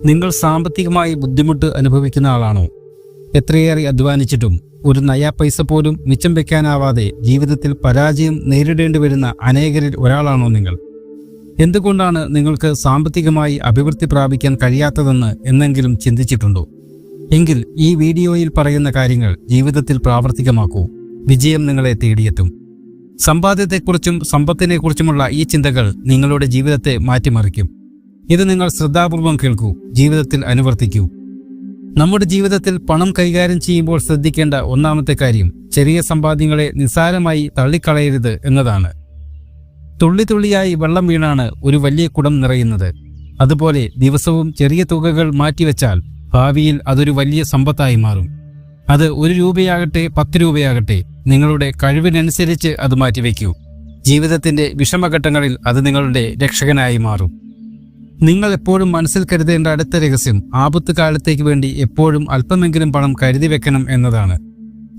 നിങ്ങൾ സാമ്പത്തികമായി ബുദ്ധിമുട്ട് അനുഭവിക്കുന്ന ആളാണോ? എത്രയേറെ അധ്വാനിച്ചിട്ടും ഒരു നയാ പൈസ പോലും മിച്ചം വെക്കാനാവാതെ ജീവിതത്തിൽ പരാജയം നേരിടേണ്ടി വരുന്ന അനേകരിൽ ഒരാളാണോ നിങ്ങൾ? എന്തുകൊണ്ടാണ് നിങ്ങൾക്ക് സാമ്പത്തികമായി അഭിവൃദ്ധി പ്രാപിക്കാൻ കഴിയാത്തതെന്ന് എന്നെങ്കിലും ചിന്തിച്ചിട്ടുണ്ടോ? എങ്കിൽ ഈ വീഡിയോയിൽ പറയുന്ന കാര്യങ്ങൾ ജീവിതത്തിൽ പ്രാവർത്തികമാക്കൂ. വിജയം നിങ്ങളെ തേടിയെത്തും. സമ്പാദ്യത്തെക്കുറിച്ചും സമ്പത്തിനെക്കുറിച്ചുമുള്ള ഈ ചിന്തകൾ നിങ്ങളുടെ ജീവിതത്തെ മാറ്റിമറിക്കും. ഇത് നിങ്ങൾ ശ്രദ്ധാപൂർവം കേൾക്കൂ, ജീവിതത്തിൽ അനുവർത്തിക്കൂ. നമ്മുടെ ജീവിതത്തിൽ പണം കൈകാര്യം ചെയ്യുമ്പോൾ ശ്രദ്ധിക്കേണ്ട ഒന്നാമത്തെ കാര്യം ചെറിയ സമ്പാദ്യങ്ങളെ നിസ്സാരമായി തള്ളിക്കളയരുത് എന്നതാണ്. തുള്ളി തുള്ളിയായി വെള്ളം വീണാണ് ഒരു വലിയ കുടം നിറയുന്നത്. അതുപോലെ ദിവസവും ചെറിയ തുകകൾ മാറ്റിവെച്ചാൽ ഭാവിയിൽ അതൊരു വലിയ സമ്പത്തായി മാറും. അത് 1 രൂപയാകട്ടെ 10 രൂപയാകട്ടെ, നിങ്ങളുടെ കഴിവിനനുസരിച്ച് അത് മാറ്റിവെക്കൂ. ജീവിതത്തിന്റെ വിഷമഘട്ടങ്ങളിൽ അത് നിങ്ങളുടെ രക്ഷകനായി മാറും. നിങ്ങൾ എപ്പോഴും മനസ്സിൽ കരുതേണ്ട അടുത്ത രഹസ്യം ആപത്ത് കാലത്തേക്ക് വേണ്ടി എപ്പോഴും അല്പമെങ്കിലും പണം കരുതി വെക്കണം എന്നതാണ്.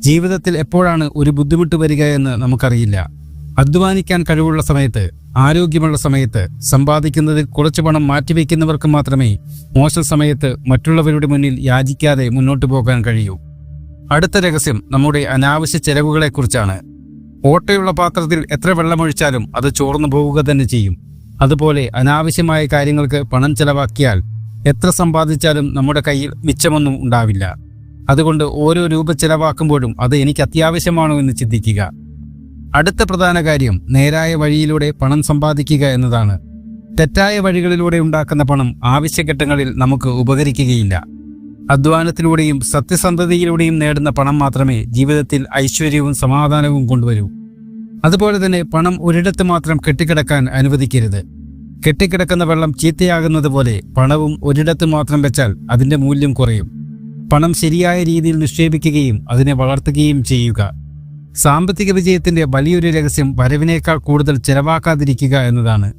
ജീവിതത്തിൽ എപ്പോഴാണ് ഒരു ബുദ്ധിമുട്ട് വരിക എന്ന് നമുക്കറിയില്ല. അധ്വാനിക്കാൻ കഴിവുള്ള സമയത്ത്, ആരോഗ്യമുള്ള സമയത്ത്, സമ്പാദിക്കുന്നതിൽ കുറച്ച് പണം മാറ്റിവെക്കുന്നവർക്ക് മാത്രമേ മോശം സമയത്ത് മറ്റുള്ളവരുടെ മുന്നിൽ യാചിക്കാതെ മുന്നോട്ട് പോകാൻ കഴിയൂ. അടുത്ത രഹസ്യം നമ്മുടെ അനാവശ്യ ചെലവുകളെക്കുറിച്ചാണ്. ഓട്ടയുള്ള പാത്രത്തിൽ എത്ര വെള്ളമൊഴിച്ചാലും അത് ചോർന്നു പോവുക തന്നെ ചെയ്യും. അതുപോലെ അനാവശ്യമായ കാര്യങ്ങൾക്ക് പണം ചെലവാക്കിയാൽ എത്ര സമ്പാദിച്ചാലും നമ്മുടെ കയ്യിൽ മിച്ചമൊന്നും ഉണ്ടാവില്ല. അതുകൊണ്ട് ഓരോ രൂപ ചെലവാക്കുമ്പോഴും അത് എനിക്ക് അത്യാവശ്യമാണോ എന്ന് ചിന്തിക്കുക. അടുത്ത പ്രധാന കാര്യം നേരായ വഴിയിലൂടെ പണം സമ്പാദിക്കുക എന്നതാണ്. തെറ്റായ വഴികളിലൂടെ ഉണ്ടാക്കുന്ന പണം ആവശ്യഘട്ടങ്ങളിൽ നമുക്ക് ഉപകരിക്കുകയില്ല. അധ്വാനത്തിലൂടെയും സത്യസന്ധതയിലൂടെയും നേടുന്ന പണം മാത്രമേ ജീവിതത്തിൽ ഐശ്വര്യവും സമാധാനവും കൊണ്ടുവരൂ. അതുപോലെ തന്നെ പണം ഒരിടത്ത് മാത്രം കെട്ടിക്കിടക്കാൻ അനുവദിക്കരുത്. കെട്ടിക്കിടക്കുന്ന വെള്ളം ചീത്തയാകുന്നത് പോലെ പണവും ഒരിടത്ത് മാത്രം വെച്ചാൽ അതിന്റെ മൂല്യം കുറയും. പണം ശരിയായ രീതിയിൽ നിക്ഷേപിക്കുകയും അതിനെ വളർത്തുകയും ചെയ്യുക. സാമ്പത്തിക വിജയത്തിന്റെ വലിയൊരു രഹസ്യം വരവിനേക്കാൾ കൂടുതൽ ചെലവാക്കാതിരിക്കുക എന്നതാണ്.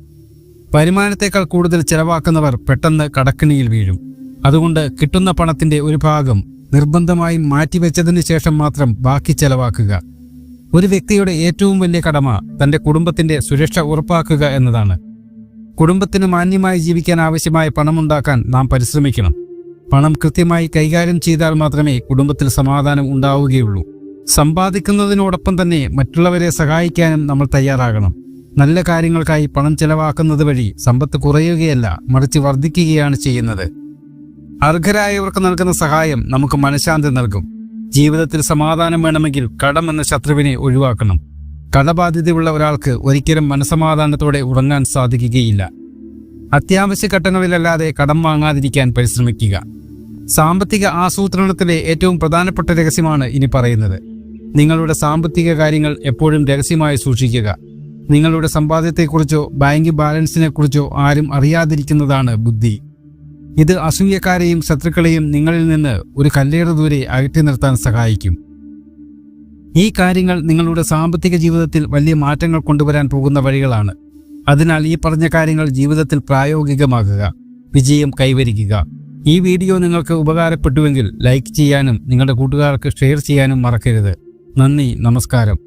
വരുമാനത്തേക്കാൾ കൂടുതൽ ചെലവാക്കുന്നവർ പെട്ടെന്ന് കടക്കിണിയിൽ വീഴും. അതുകൊണ്ട് കിട്ടുന്ന പണത്തിന്റെ ഒരു ഭാഗം നിർബന്ധമായും മാറ്റിവെച്ചതിന് ശേഷം മാത്രം ബാക്കി ചെലവാക്കുക. ഒരു വ്യക്തിയുടെ ഏറ്റവും വലിയ കടമ തന്റെ കുടുംബത്തിന്റെ സുരക്ഷ ഉറപ്പാക്കുക എന്നതാണ്. കുടുംബത്തിന് മാന്യമായി ജീവിക്കാൻ ആവശ്യമായ പണമുണ്ടാക്കാൻ നാം പരിശ്രമിക്കണം. പണം കൃത്യമായി കൈകാര്യം ചെയ്താൽ മാത്രമേ കുടുംബത്തിൽ സമാധാനം ഉണ്ടാവുകയുള്ളൂ. സമ്പാദിക്കുന്നതിനോടൊപ്പം തന്നെ മറ്റുള്ളവരെ സഹായിക്കാനും നമ്മൾ തയ്യാറാകണം. നല്ല കാര്യങ്ങൾക്കായി പണം ചെലവാക്കുന്നത് വഴി സമ്പത്ത് കുറയുകയല്ല, മറിച്ച് വർദ്ധിക്കുകയാണ് ചെയ്യുന്നത്. അർഹരായവർക്ക് നൽകുന്ന സഹായം നമുക്ക് മനഃശാന്തി നൽകും. ജീവിതത്തിൽ സമാധാനം വേണമെങ്കിൽ കടം എന്ന ശത്രുവിനെ ഒഴിവാക്കണം. കടബാധ്യതയുള്ള ഒരാൾക്ക് ഒരിക്കലും മനസമാധാനത്തോടെ ഉറങ്ങാൻ സാധിക്കുകയില്ല. അത്യാവശ്യ ഘട്ടങ്ങളിലല്ലാതെ കടം വാങ്ങാതിരിക്കാൻ പരിശ്രമിക്കുക. സാമ്പത്തിക ആസൂത്രണത്തിലെ ഏറ്റവും പ്രധാനപ്പെട്ട രഹസ്യമാണ് ഇനി പറയുന്നത്. നിങ്ങളുടെ സാമ്പത്തിക കാര്യങ്ങൾ എപ്പോഴും രഹസ്യമായി സൂക്ഷിക്കുക. നിങ്ങളുടെ സമ്പാദ്യത്തെക്കുറിച്ചോ ബാങ്ക് ബാലൻസിനെക്കുറിച്ചോ ആരും അറിയാതിരിക്കുന്നതാണ് ബുദ്ധി. ഇത് അസൂയക്കാരെയും ശത്രുക്കളെയും നിങ്ങളിൽ നിന്ന് ഒരു കല്ലേറ് ദൂരെ അകറ്റി നിർത്താൻ സഹായിക്കും. ഈ കാര്യങ്ങൾ നിങ്ങളുടെ സാമ്പത്തിക ജീവിതത്തിൽ വലിയ മാറ്റങ്ങൾ കൊണ്ടുവരാൻ പോകുന്ന വഴികളാണ്. അതിനാൽ ഈ പറഞ്ഞ കാര്യങ്ങൾ ജീവിതത്തിൽ പ്രായോഗികമാക്കുക, വിജയം കൈവരിക്കുക. ഈ വീഡിയോ നിങ്ങൾക്ക് ഉപകാരപ്പെട്ടുവെങ്കിൽ ലൈക്ക് ചെയ്യാനും നിങ്ങളുടെ കൂട്ടുകാർക്ക് ഷെയർ ചെയ്യാനും മറക്കരുത്. നന്ദി, നമസ്കാരം.